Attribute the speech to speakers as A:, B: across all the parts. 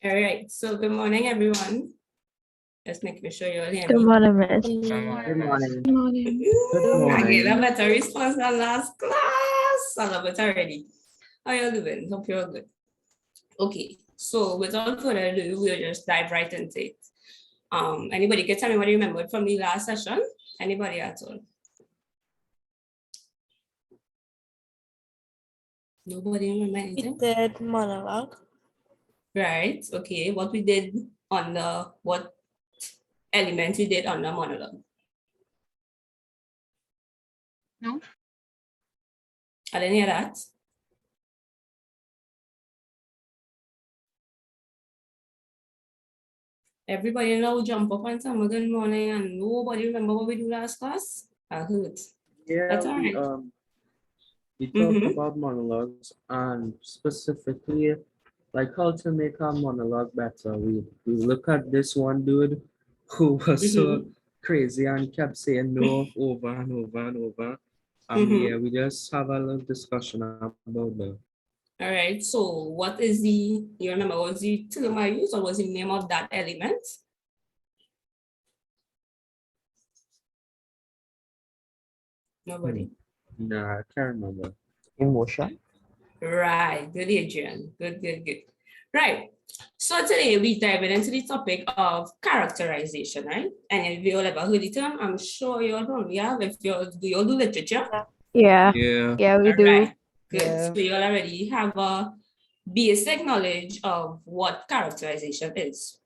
A: All right, so good morning, everyone. Just making sure you're hearing
B: Good
A: me.
B: morning, Miss.
C: Good
D: Good morning.
C: morning.
D: Good
A: I get a
D: morning.
A: better response than last class. I love it already. How you doing? Hope you're good. Okay, so without further ado, we'll just dive right into it. Anybody can tell me what you remembered from the last session? Anybody at all? Nobody remember
C: We
A: anything?
C: did monologue.
A: Right, okay. What we did on what element we did on the monologue?
C: No.
A: I didn't hear that. Everybody now jump up and tell me good morning and nobody remember what we do last class? I heard.
D: Yeah,
A: That's all right.
D: we talked
A: Mhm.
D: about monologues and specifically like how to make our monologue better. We look at this one dude who was so crazy and kept saying no over and over and over. Yeah, we just have a little discussion about that.
A: All right. So what is you remember, was the term I used or was the name of that element? Nobody.
D: Nah, I can't remember.
E: Emotion.
A: Right. Good, Adrian. Good, good, good. Right. So today we dive into the topic of characterization, right? And if you all ever heard the term, I'm sure you all probably have. If you all do, you all do literature.
B: Yeah,
D: Yeah.
B: we
A: All
B: do.
A: right. Good.
E: Yeah.
A: So you all already have a basic knowledge of what characterization is,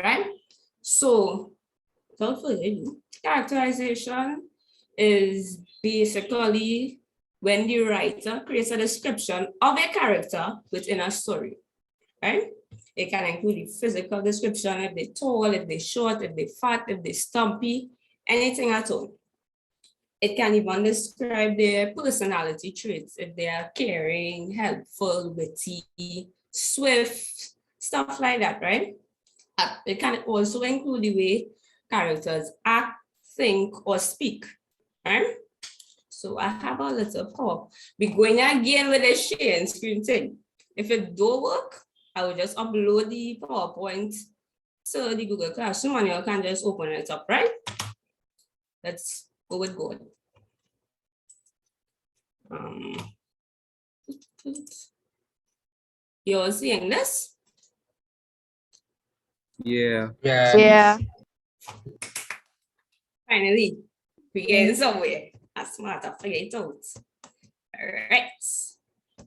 A: right? So without further ado, characterization is basically when the writer creates a description of a character within a story, right? It can include the physical description, if they're tall, if they're short, if they're fat, if they're stumpy, anything at all. It can even describe their personality traits, if they are caring, helpful, witty, swift, stuff like that, right? It can also include the way characters act, think, or speak, right? So I have a little power. We're going again with the sharing screen thing. If it don't work, I will just upload the PowerPoint to the Google Classroom and you can just open it up, right? Let's go with God. You're seeing this?
D: Yeah.
B: Yeah.
A: Finally, we're getting somewhere. That's smart, I figured it out. All right.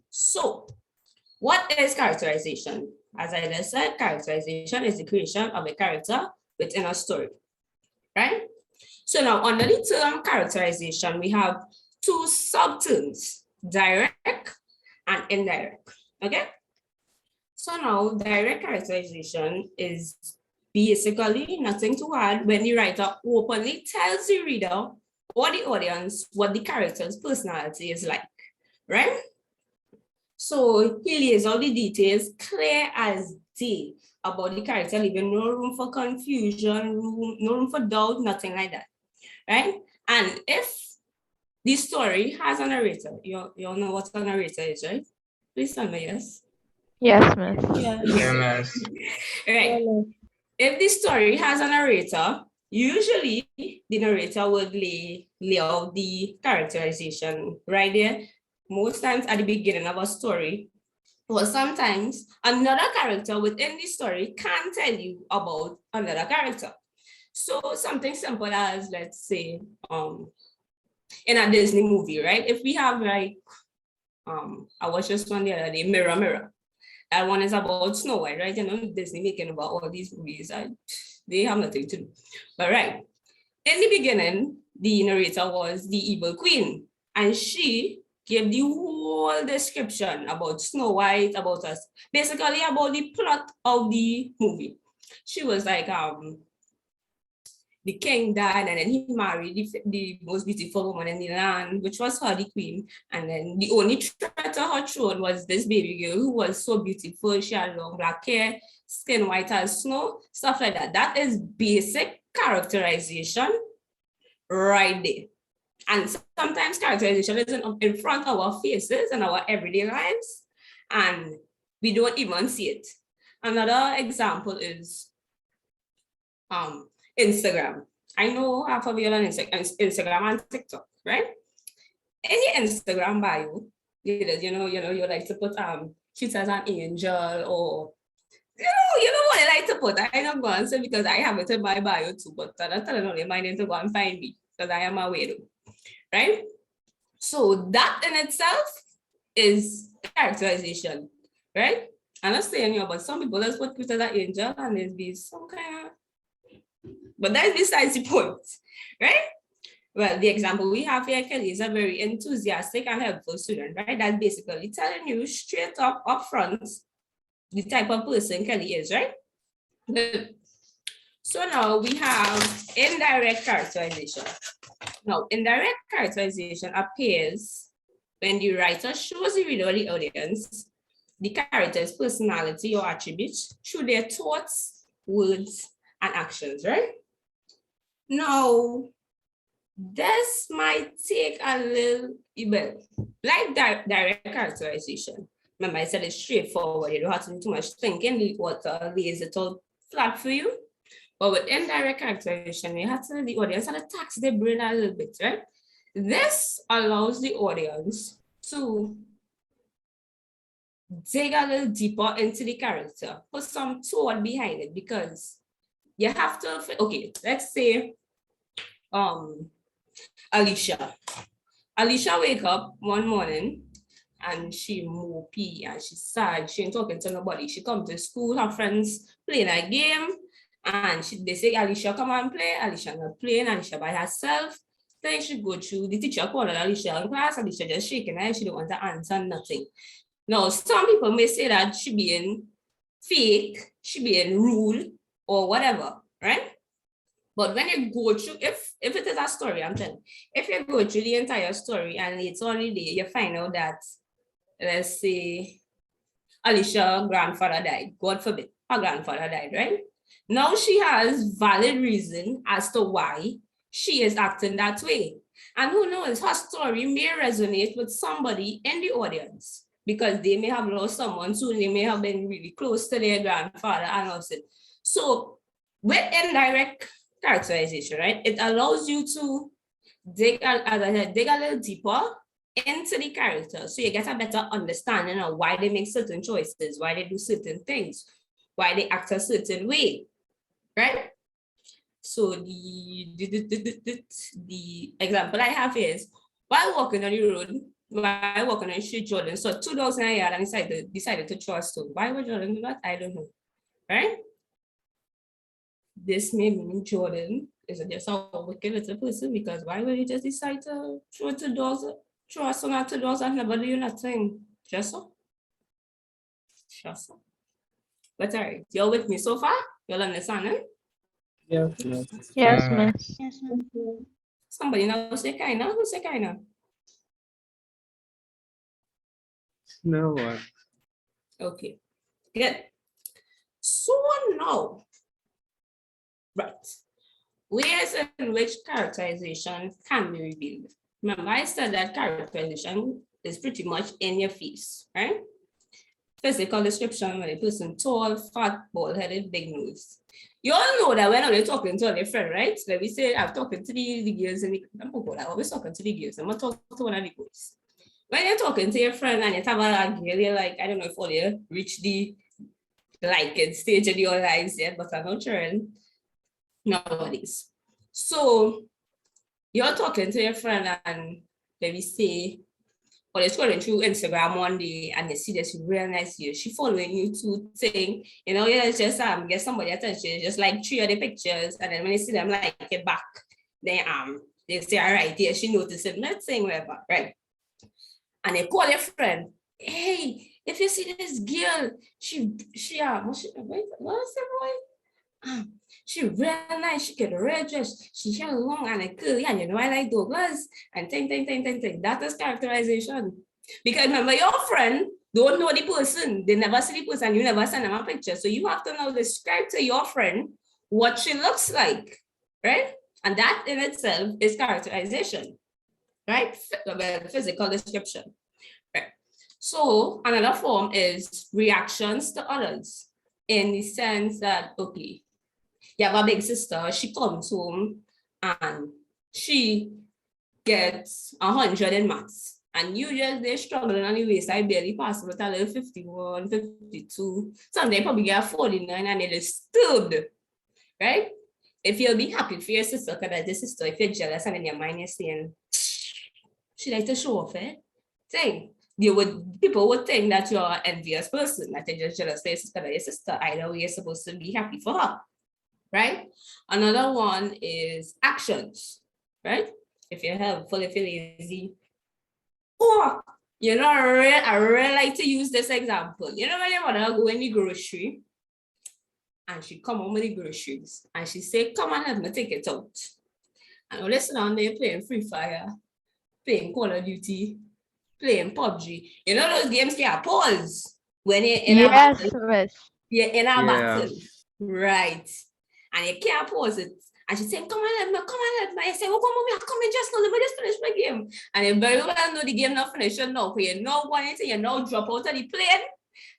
A: So, what is characterization? As I just said, characterization is the creation of a character within a story, right? So now under the term characterization, we have two subterms, direct and indirect, okay? So now direct characterization is basically nothing to add when the writer openly tells the reader or the audience what the character's personality is like, right? So he lays all the details clear as day about the character, leaving no room for confusion, no room for doubt, nothing like that, right? And if the story has a narrator, you all know what a narrator is, right? Please tell me yes.
B: Yes, Miss.
C: Yes.
A: Right. If the story has a narrator, usually the narrator would lay out the characterization right there. Most times at the beginning of a story, or sometimes another character within the story can tell you about another character. So something simple as, let's say, in a Disney movie, right? If we have like, I watched just one the other day, Mirror Mirror. That one is about Snow White, right? You know, Disney making about all these movies. They have nothing to do. But right, in the beginning, the narrator was the evil queen, and she gave the whole description about Snow White, about us, basically about the plot of the movie. She was like, the king died, and then he married the most beautiful woman in the land, which was her, the queen. And then the only threat to her throne was this baby girl who was so beautiful. She had long black hair, skin white as snow, stuff like that. That is basic characterization right there. And sometimes characterization is in front of our faces and our everyday lives, and we don't even see it. another example is Instagram. I know half of you on Instagram and TikTok, right? In your Instagram bio, you like to put cute as an angel, or you know what I like to put. I don't go and say because I have it in my bio too, but I'm telling you, my name to go and find me because I am a weirdo, right? So that in itself is characterization, right? I'm not saying you, but some people just put cute as an angel and there's be some kind of, but that's besides the point, right? Well, the example we have here, Kelly, is a very enthusiastic and helpful student, right? That's basically telling you straight up front the type of person Kelly is, right? So now we have indirect characterization. Now, indirect characterization appears when the writer shows the reader or the audience the character's personality or attributes through their thoughts, words, and actions, right? Now, this might take a little bit, like direct characterization. Remember, I said it's straightforward. You don't have to do too much thinking. The author lays it all flat for you. But with indirect characterization, you have to the audience and tax their brain a little bit, right? This allows the audience to dig a little deeper into the character, put some thought behind it, because you have to, okay, let's say Alicia. Alicia wake up one morning and she mopey and she's sad. She ain't talking to nobody. She come to school, her friends playing a game, and they say, Alicia, come and play. Alicia not playing, Alicia by herself. Then she go through, the teacher called Alicia in class, Alicia just shaking her head, she don't want to answer nothing. Now, some people may say that she being fake, she being rude, or whatever, right? But when you go through, if it is a story, I'm telling you, if you go through the entire story and it's only there, you find out that, let's say, Alicia's grandfather died, God forbid, her grandfather died, right? Now she has valid reason as to why she is acting that way. And who knows, her story may resonate with somebody in the audience because they may have lost someone soon, they may have been really close to their grandfather and all that. So with indirect characterization, right, it allows you to dig a little deeper into the character, so you get a better understanding of why they make certain choices, why they do certain things, why they act a certain way, right? So the example I have is, while walking on the road, while walking on the street, Jordan saw 2 dogs in a yard and decided to throw a stone. Why would Jordan do that? I don't know, right? This may mean Jordan is just a wicked little person, because why would you just decide to throw 2 dogs, throw a stone at 2 dogs and never do nothing? Just so. But all right, you're with me so far? You'll understand, eh?
D: Yeah.
B: Yes, miss.
A: Somebody now say kinda, who say kinda?
D: No one.
A: Okay, good. So now, right, ways in which characterization can be revealed. Remember, I said that characterization is pretty much in your face, right? Physical description, when a person tall, fat, bald-headed, big nose. You all know that when you're talking to a friend, right? Let me say, I'm talking to the girls in the, I'm always talking to the girls. I'm going to talk to one of the boys. When you're talking to your friend and you have a girl, you're like, I don't know if all you reach the liking stage in your lives yet, but I'm not sure nowadays. So you're talking to your friend and let me say, or you're scrolling through Instagram one day and you see this real nice girl, she following you to thing, you know, you just get somebody attention, just like 3 of the pictures, and then when you see them like it back, then they say, all right, yeah, she noticed it, not saying whatever, right? And they call your friend, hey, if you see this girl, what's the boy? She real nice, she get a red dress, she hair long and a curly, and you know I like Douglas, and thing. That is characterization. Because remember, your friend don't know the person, they never see the person, you never send them a picture. So you have to now describe to your friend what she looks like, right? And that in itself is characterization, right? Physical description. Right. So another form is reactions to others. in the sense that, okay, you have a big sister, she comes home and she gets 100 in maths. And you just they're struggling on the wayside, barely passing with a little 51, 52. Some they probably get 49 and they're disturbed, right? If you'll be happy for your sister, because that's your sister, if you're jealous and in your mind you're saying, she like to show off, eh? Thing. People would think that you're an envious person, that you're just jealous for your sister or your sister. Either way, you're supposed to be happy for her, right? Another one is actions, right? If you're helpful, if you're lazy. Or, you know, I really like to use this example. You know, when your mother go in the grocery and she come home with the groceries and she say, come on, let me take it out. And you listen on there playing Free Fire, playing Call of Duty, playing PUBG. You know those games can pause when you're in a
B: Yes,
A: battle.
B: miss.
A: You're in a
D: Yeah.
A: battle. Right. And you can't pause it. And she's saying, come on, let me, come on, let me. I say, oh, come on, come in just now, let me just finish my game. And you very well know the game not finished now. You know what you know, drop out of the plane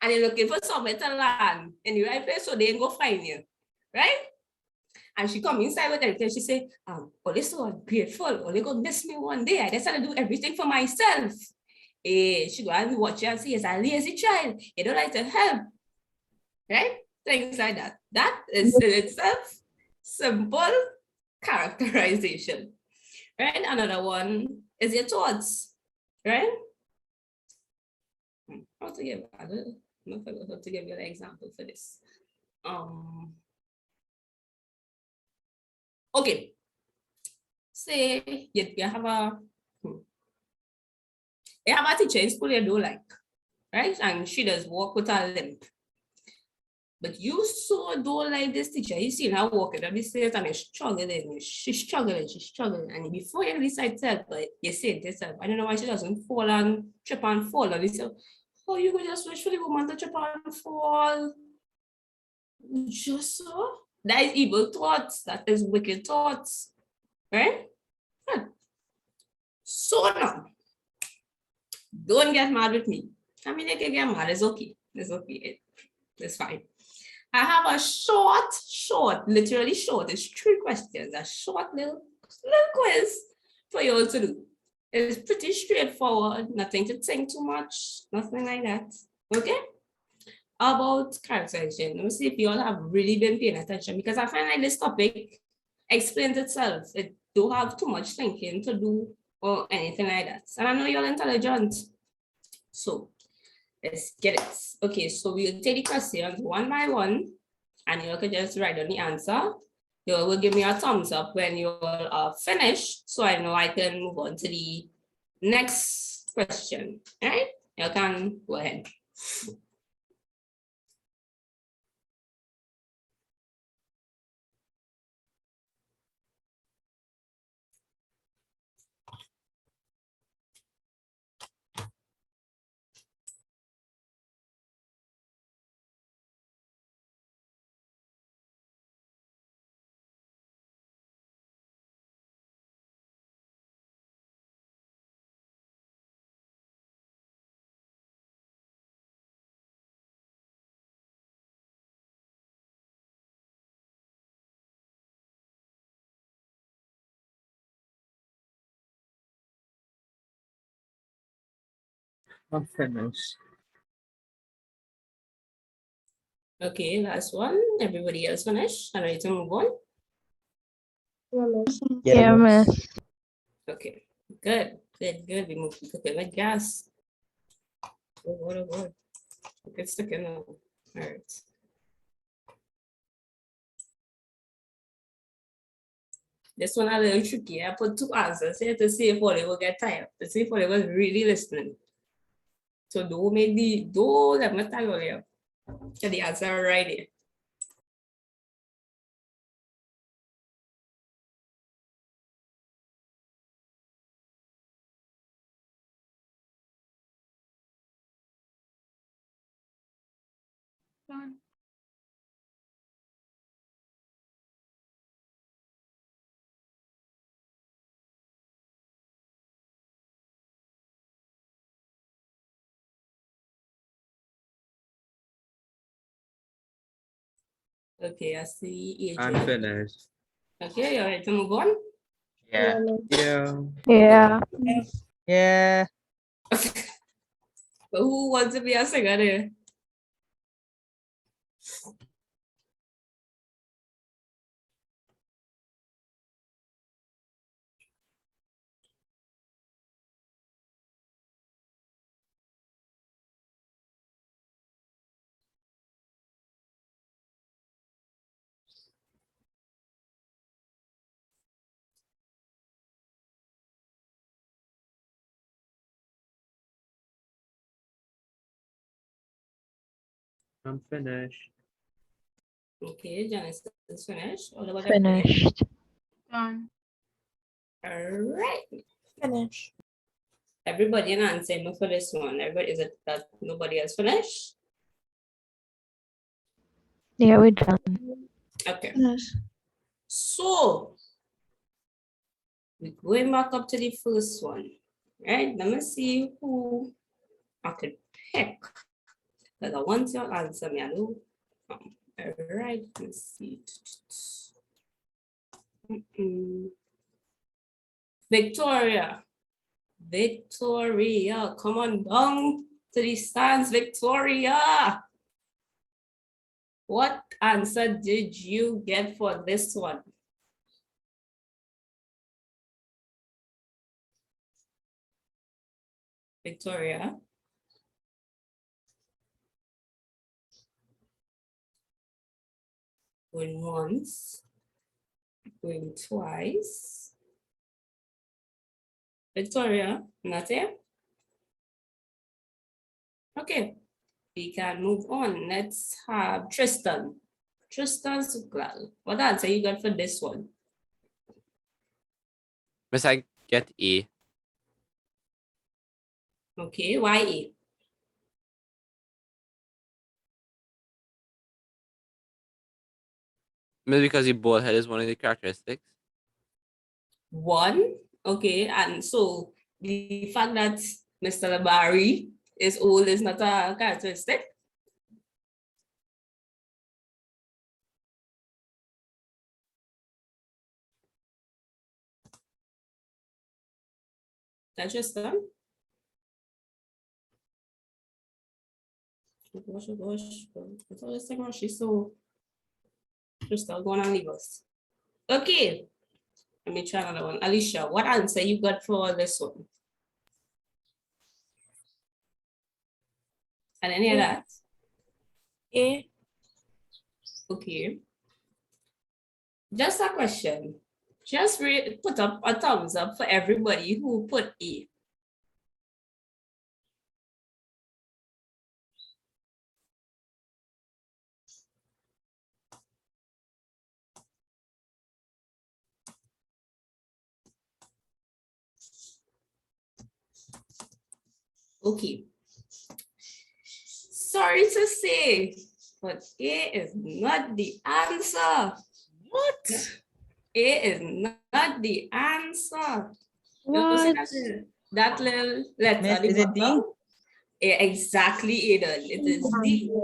A: and you're looking for somewhere to land in the right place so they ain't go find you. Right? And she come inside with everything. She say, oh, this is so grateful. Oh, they gonna miss me one day. I decided to do everything for myself. She go and watch you and say, it's a lazy child. You don't like to help. Right? Things like that. That is in itself simple characterization. Right? Another one is your thoughts. Right? How to give I don't know how to give you an example for this. Okay. Say you have a teacher in school you don't like, right? And she does walk with a limp. But you so don't like this teacher. You see her walking up the stairs and she's struggling. She's struggling. And before you decide to help her, you say to yourself, I don't know why she doesn't fall and trip and fall. And you say, oh, you could just wish for the woman to trip and fall. Just so. That is evil thoughts. That is wicked thoughts. Right? So now, don't get mad with me. I mean, you can get mad. It's okay. It's okay. It's fine. I have a short, literally short. It's 3 questions, a short little quiz for you all to do. It's pretty straightforward, nothing to think too much, nothing like that. Okay? About characterization. Let me see if you all have really been paying attention because I find like this topic explains itself. It don't have too much thinking to do or anything like that. And I know you're intelligent. So let's get it. Okay, so we'll take the questions one by one, and you can just write down the answer. You will give me a thumbs up when you are finished, so I know I can move on to the next question. All right, you can go ahead.
D: I'm finished.
A: Okay, last one. Everybody else finished? I'm ready to move on.
B: Yeah, miss.
A: Okay, good. We move to cooking with gas. Oh, what. It's sticking out. All right. This one a little tricky. I put 2 answers here to see if all they will get tired, to see if all they was really listening. So don't let me tell you the answer right here. Okay, I see
D: I'm
A: Adrian.
D: finished.
A: Okay, you're ready to move on?
C: Yeah.
D: Yeah.
B: Yeah.
C: Yeah.
A: But who wants to be a singer there?
D: I'm finished.
A: Okay, Janice is finished. What about everybody?
B: Finished.
C: Done.
A: All right.
C: Finish.
A: Everybody and answer me for this one. Everybody, is it that nobody else finished?
B: Yeah, we're done.
A: Okay.
C: Finish.
A: So we're going back up to the first one. Right? Let me see who I could pick. Because I want your answer me. I know. All right, let's see. Victoria. Victoria, come on down to the stands, Victoria. What answer did you get for this one? Victoria. Going once, going twice. Victoria, not here? Okay, we can move on. Let's have Tristan. Tristan Suklal. What answer you got for this one?
E: Miss, I get A.
A: Okay, why A?
E: Maybe because your bald head is one of the characteristics.
A: One, okay, and so the fact that Mr. Labari is old is not a characteristic. That's just done. Oh gosh, oh gosh. That's all this thing, she's so just going on leave us. Okay, let me try another one. Alicia, what answer you got for this one? And any of that?
C: A.
A: Okay. Just a question. Just put up a thumbs up for everybody who put A. Okay. Sorry to say, but A is not the answer.
C: What?
A: A is not the answer. You see
B: What?
A: that little letter
C: Miss,
A: at the
C: is it D?
A: bottom? Exactly, Aiden. It is D.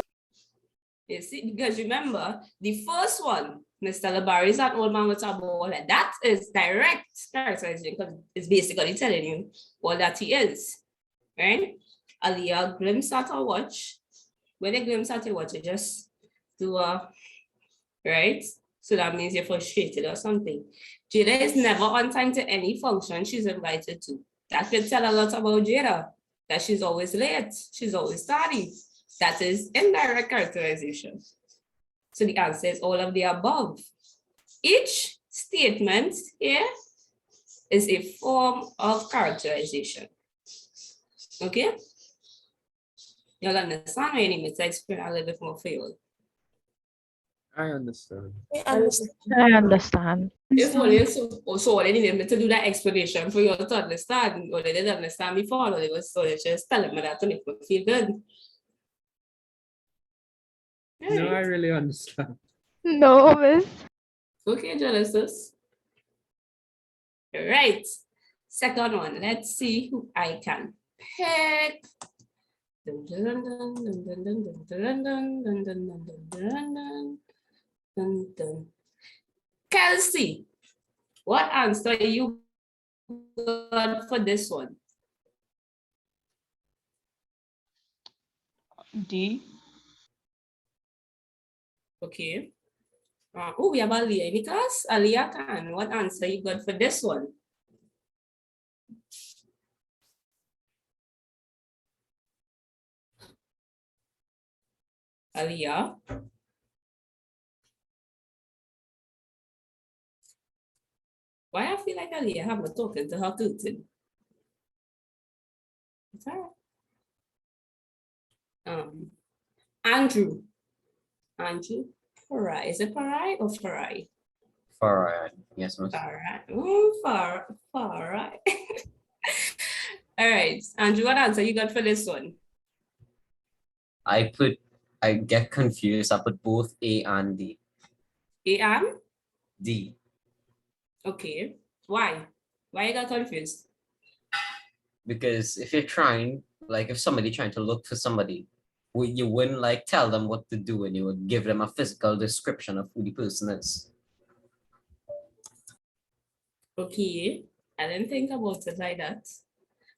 A: You see, because remember, the first one, Mr. Labari is an old man with a ball head. That is direct characterization because it's basically telling you what that he is. Right? Aliyah glimpse at a watch. When they glimpse at a watch, you just do a right. So that means you're frustrated or something. Jada is never on time to any function she's invited to. That could tell a lot about Jada. That she's always late, she's always tardy. That is indirect characterization. So the answer is all of the above. Each statement here is a form of characterization. Okay? You'll understand when I need to explain a little bit more for you.
D: I understand.
C: I understand.
B: I understand.
A: If only so they needed me to do that explanation for you to understand, or they didn't understand before, or they was so they just telling me that to make me feel good.
D: No, I
A: Alright.
D: really understand.
B: No, miss.
A: Okay, Genesis. Right. Second one. Let's see who I can pick. Dun, dun, dun, dun, dun, dun, dun, dun, dun, dun, dun, dun, dun, dun, dun. Dun, dun. Kelsey, what answer you got for this one?
F: D.
A: Okay. Oh, we have Aliyah in the class. Aliyah Khan, what answer you got for this one? Aliyah. Why I feel like Aliyah have not talking to her tutor? It's all right. Andrew. Andrew. Farai. Is it Farai or Farai?
G: Far yes, miss.
A: Farai. Oh, Farai. All right. Andrew, what answer you got for this one?
G: I get confused. I put both A and D.
A: A and?
G: D.
A: Okay. Why? Why you got confused?
G: Because if you're trying, like if somebody trying to look for somebody, you wouldn't like tell them what to do and you would give them a physical description of who the person is.
A: Okay. I didn't think about it like that.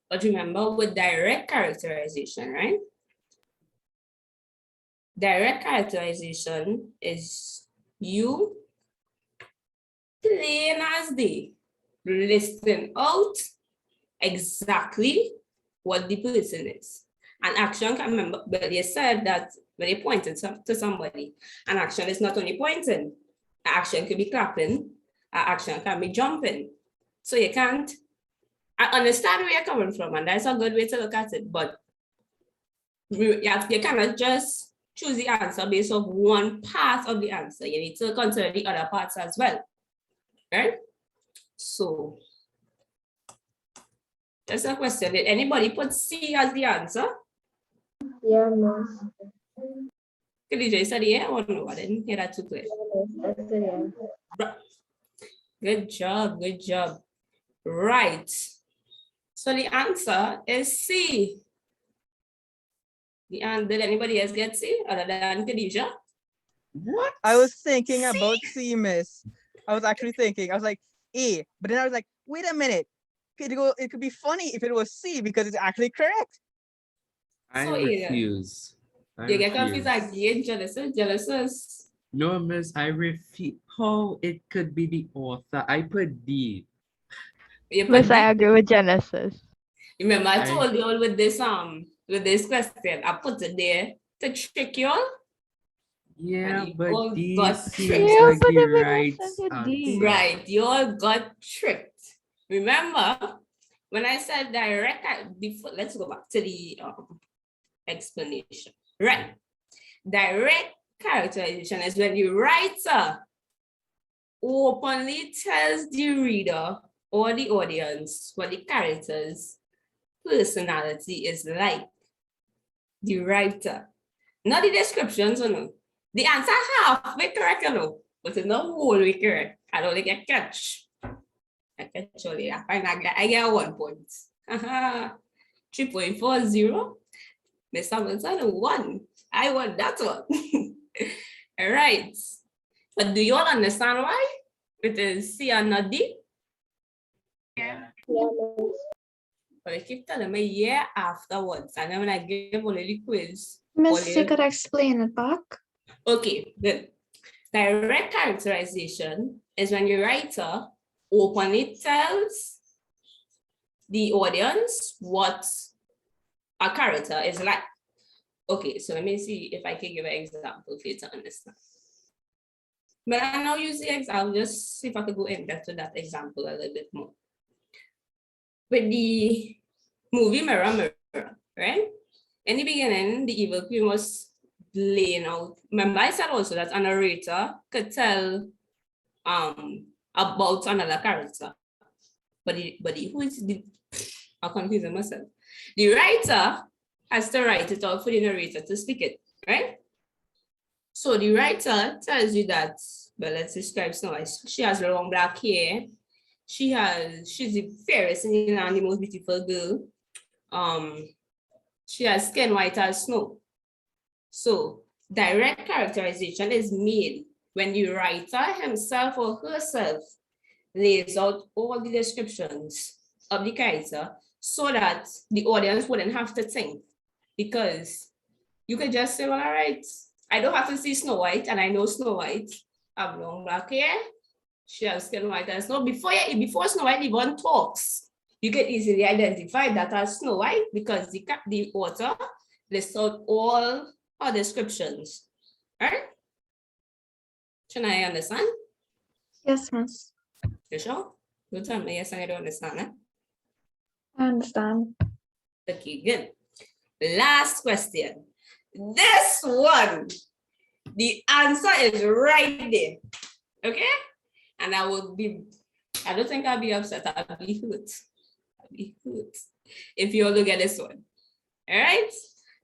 A: But remember with direct characterization, right? Direct characterization is you plain as day listing out exactly what the person is. An action can remember, but you said that when you pointed to somebody, an action is not only pointing, an action could be clapping, an action can be jumping. So you can't, I understand where you're coming from, and that's a good way to look at it, but you cannot just choose the answer based on one part of the answer. You need to consider the other parts as well, right? So, that's a question. Did anybody put C as the answer?
H: Yeah, miss.
A: Could you just say yeah or no? I didn't hear that too clear.
H: That's it, yeah.
A: Good job, good job. Right. So the answer is C. Did anybody else get C other than Khadija?
F: What? I was thinking about C, miss. I was actually thinking, I was like, A, but then I was like, wait a minute. It could be funny if it was C because it's actually correct.
D: I
A: So, yeah.
D: refuse. I
A: You get confused
D: refuse.
A: again, jealous.
D: No, miss, I refuse. How it could be the author? I put D.
A: You put
B: Miss, I
A: D.
B: agree with Genesis.
A: Remember, I
D: I-
A: told you all with this question, I put it there to trick you all.
D: Yeah,
A: you
D: but
A: all
D: D
A: got
D: seems
A: tricked.
B: Yeah,
D: like
B: but
D: the
B: it makes
D: right
B: sense with D.
D: answer.
A: Right, you all got tricked. Remember, when I said direct, before, let's go back to the explanation. Right, direct characterization is when the writer openly tells the reader or the audience what the character's personality is like. The writer, not the descriptions, no. The answer halfway correct, but it's not wholly correct. I don't like a catch. I catch only. I get 1 point. 3.40. Miss Hamilton 1. I want that one. All right. But do you all understand why it is C and not D?
H: Yeah, miss.
A: But I keep telling me yeah afterwards. And then when I give only the quiz.
I: Miss, you
A: only-
I: could explain it back.
A: Okay, good. Direct characterization is when your writer openly tells the audience what a character is like. Okay, so let me see if I can give an example for you to understand. But I know you see example, just see if I could go in depth to that example a little bit more. With the movie Mirror, Mirror, right? In the beginning, the evil queen was laying out. Remember, I said also that a narrator could tell about another character. But who is the I'm confusing myself. The writer has to write it out for the narrator to speak it, right? So the writer tells you that, well, let's describe Snow. She has long black hair. She's the fairest in the land, the most beautiful girl. She has skin white as snow. So direct characterization is made when the writer himself or herself lays out all the descriptions of the character so that the audience wouldn't have to think. Because you could just say, well, all right, I don't have to see Snow White, and I know Snow White have long black hair. She has skin white and snow. Before Snow White even talks, you can easily identify that as Snow White because the author lists out all her descriptions. Right? Should I understand?
H: Yes, miss.
A: You sure? You tell me yes, I don't understand. Eh?
H: I understand.
A: Okay, good. Last question. This one, the answer is right there. Okay? And I don't think I'll be upset. I'll be hurt. If you all look at this one. All right?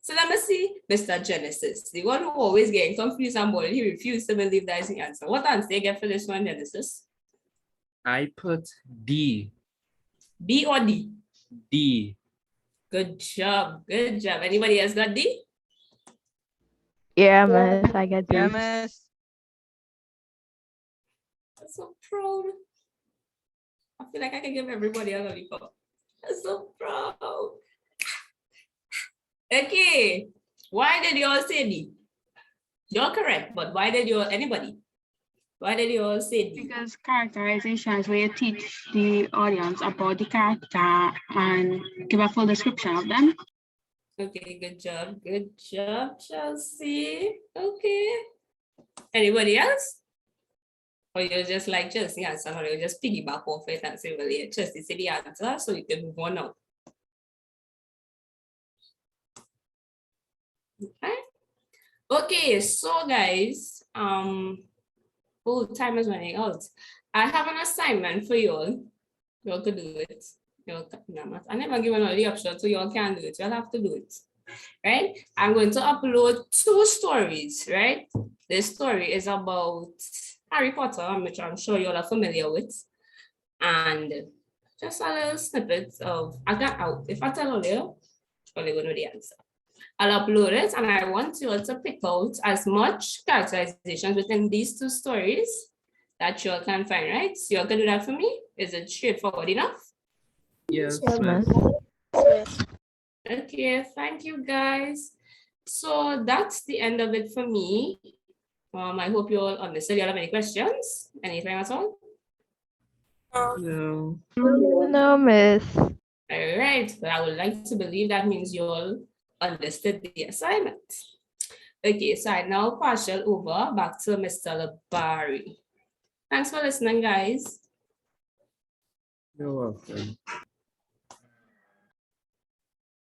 A: So let me see Mr. Genesis, the one who always getting confused and bored. He refused to believe that is the answer. What answer you get for this one, Genesis?
D: I put D.
A: B or D?
D: D.
A: Good job. Good job. Anybody else got D?
B: Yeah, miss. I get
F: Yeah,
B: this.
F: miss.
A: I'm so proud. I feel like I can give everybody a lollipop. I'm so proud. Okay. Why did you all say D? You're correct, but why did you all, anybody? Why did you all say D?
I: Because characterization is where you teach the audience about the character and give a full description of them.
A: Okay, good job. Good job, Chelsea. Okay. Anybody else? Or you're just like Chelsea answer, or you just piggyback off it and say, well, yeah, Chelsea say the answer, so you can move on now. Okay. Okay, so guys, oh, time is running out. I have an assignment for you all. You all could do it. I never given all the options, so you all can do it. You'll have to do it. Right? I'm going to upload 2 stories, right? This story is about Harry Potter, which I'm sure you all are familiar with. And just a little snippet of, if I tell you, probably going to know the answer. I'll upload it and I want you all to pick out as much characterizations within these 2 stories that you all can find, right? So you all can do that for me. Is it straightforward enough?
D: Yes,
B: Yes,
D: miss.
B: miss.
A: Okay, thank you guys. So that's the end of it for me. I hope you all understood. You all have any questions? Anything at all?
D: No.
B: No, miss.
A: All right, but I would like to believe that means you all understood the assignment. Okay, so I now pass it over back to Mr. Labari. Thanks for listening, guys.
D: You're welcome.